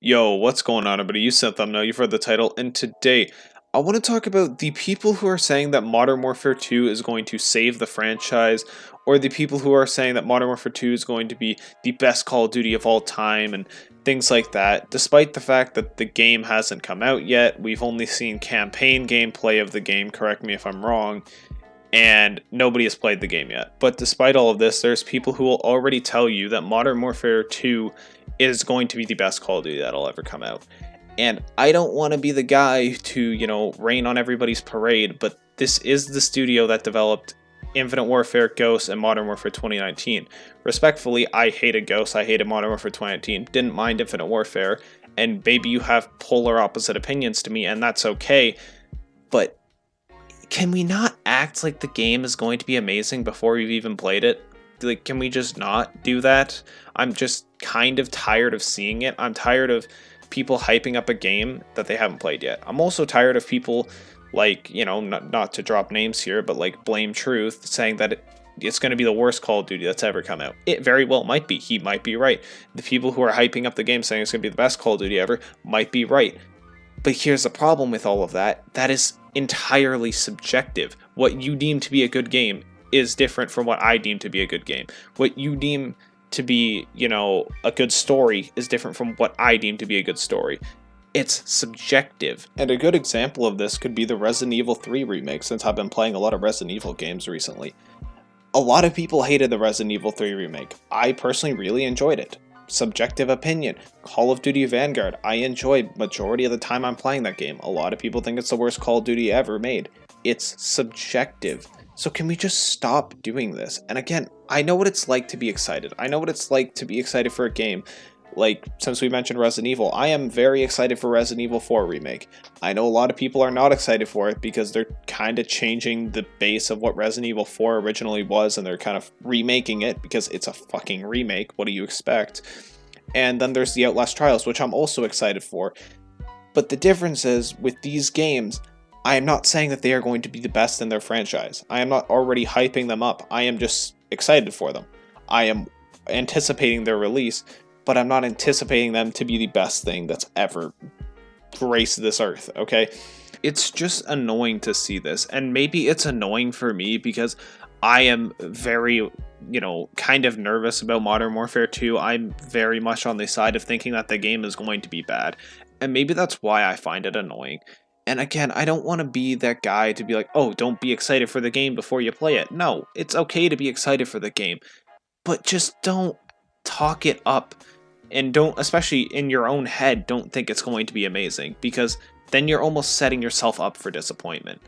Yo, what's going on, everybody? You sent thumbnail, you've read the title, and today I want to talk about the people who are saying that Modern Warfare 2 is going to save the franchise, or the people who are saying that Modern Warfare 2 is going to be the best Call of Duty of all time, and things like that. Despite the fact that the game hasn't come out yet, we've only seen campaign gameplay of the game, correct me if I'm wrong, and nobody has played the game yet. But despite all of this, there's people who will already tell you that Modern Warfare 2 is going to be the best Call of Duty that'll ever come out. And I don't want to be the guy to, rain on everybody's parade, but this is the studio that developed Infinite Warfare, Ghost, and Modern Warfare 2019. Respectfully, I hated Ghost, I hated Modern Warfare 2019, didn't mind Infinite Warfare, and maybe you have polar opposite opinions to me, and that's okay, but can we not act like the game is going to be amazing before we've even played it? Like, can we just not do that? I'm just kind of tired of seeing it. I'm tired of people hyping up a game that they haven't played yet. I'm also tired of people like, not to drop names here, but like Blame Truth saying that it's going to be the worst Call of Duty that's ever come out. It very well might be. He might be right. The people who are hyping up the game saying it's going to be the best Call of Duty ever might be right. But here's the problem with all of that. That is entirely subjective. What you deem to be a good game is different from what I deem to be a good game. What you deem to be, a good story is different from what I deem to be a good story. It's subjective. And a good example of this could be the Resident Evil 3 remake, since I've been playing a lot of Resident Evil games recently. A lot of people hated the Resident Evil 3 remake. I personally really enjoyed it. Subjective opinion. Call of Duty Vanguard, I enjoy majority of the time I'm playing that game. A lot of people think it's the worst Call of Duty ever made. It's subjective. So can we just stop doing this? And again, I know what it's like to be excited. I know what it's like to be excited for a game. Like, since we mentioned Resident Evil, I am very excited for Resident Evil 4 Remake. I know a lot of people are not excited for it because they're kind of changing the base of what Resident Evil 4 originally was, and they're kind of remaking it because it's a fucking remake. What do you expect? And then there's the Outlast Trials, which I'm also excited for. But the difference is, with these games, I am not saying that they are going to be the best in their franchise. I am not already hyping them up. I am just excited for them. I am anticipating their release, but I'm not anticipating them to be the best thing that's ever graced this earth, okay? It's just annoying to see this, and maybe it's annoying for me because I am very, kind of nervous about Modern Warfare 2. I'm very much on the side of thinking that the game is going to be bad, and maybe that's why I find it annoying. And again, I don't want to be that guy to be like, oh, don't be excited for the game before you play it. No, it's okay to be excited for the game, but just don't talk it up, and don't, especially in your own head, don't think it's going to be amazing, because then you're almost setting yourself up for disappointment.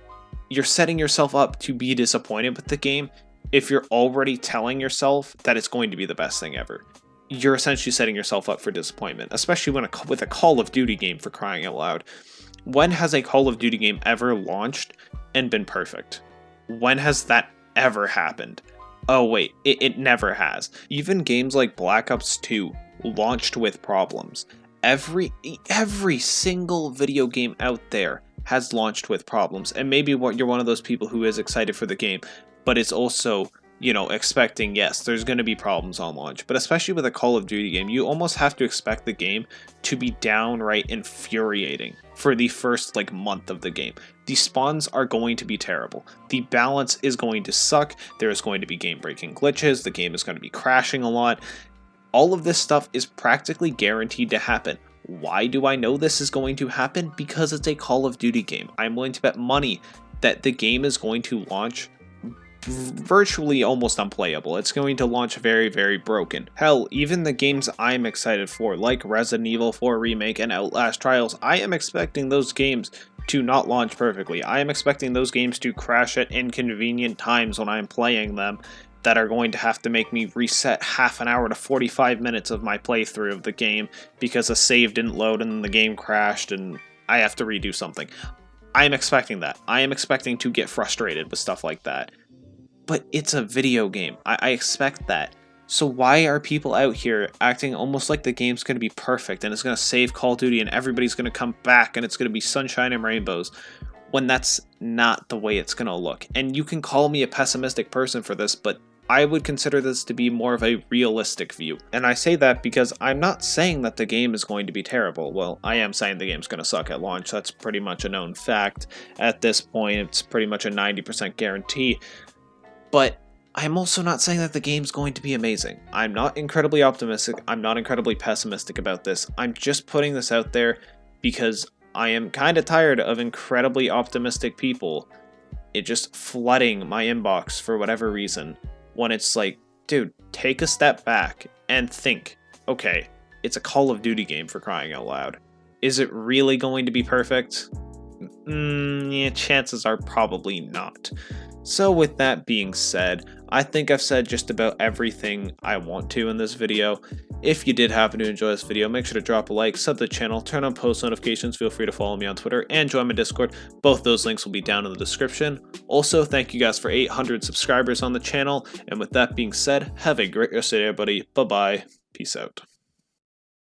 You're setting yourself up to be disappointed with the game if you're already telling yourself that it's going to be the best thing ever. You're essentially setting yourself up for disappointment, especially with a Call of Duty game, for crying out loud. When has a Call of Duty game ever launched and been perfect? When has that ever happened? Oh wait, it never has. Even games like Black Ops 2 launched with problems. Every single video game out there has launched with problems, and maybe you're one of those people who is excited for the game, but it's also, expecting, yes, there's going to be problems on launch. But especially with a Call of Duty game, you almost have to expect the game to be downright infuriating for the first month of the game. The spawns are going to be terrible. The balance is going to suck. There's going to be game-breaking glitches. The game is going to be crashing a lot. All of this stuff is practically guaranteed to happen. Why do I know this is going to happen? Because it's a Call of Duty game. I'm willing to bet money that the game is going to launch virtually almost unplayable. It's going to launch very, very broken. Hell, even the games I'm excited for, like Resident Evil 4 Remake and Outlast Trials, I am expecting those games to not launch perfectly. I am expecting those games to crash at inconvenient times when I'm playing them, that are going to have to make me reset half an hour to 45 minutes of my playthrough of the game because a save didn't load and the game crashed and I have to redo something. I am expecting that. I am expecting to get frustrated with stuff like that. But it's a video game. I expect that. So why are people out here acting almost like the game's going to be perfect and it's going to save Call of Duty and everybody's going to come back and it's going to be sunshine and rainbows, when that's not the way it's going to look? And you can call me a pessimistic person for this, but I would consider this to be more of a realistic view. And I say that because I'm not saying that the game is going to be terrible. Well, I am saying the game's going to suck at launch. That's pretty much a known fact. At this point, it's pretty much a 90% guarantee. But I'm also not saying that the game's going to be amazing. I'm not incredibly optimistic. I'm not incredibly pessimistic about this. I'm just putting this out there because I am kind of tired of incredibly optimistic people just flooding my inbox for whatever reason. When it's like, dude, take a step back and think, okay, it's a Call of Duty game, for crying out loud. Is it really going to be perfect? Yeah, chances are probably not. So with that being said, I think I've said just about everything I want to in this video. If you did happen to enjoy this video, make sure to drop a like, sub to the channel, turn on post notifications, feel free to follow me on Twitter, and join my Discord. Both those links will be down in the description. Also, thank you guys for 800 subscribers on the channel, and with that being said, have a great rest of the day, everybody. Bye-bye. Peace out.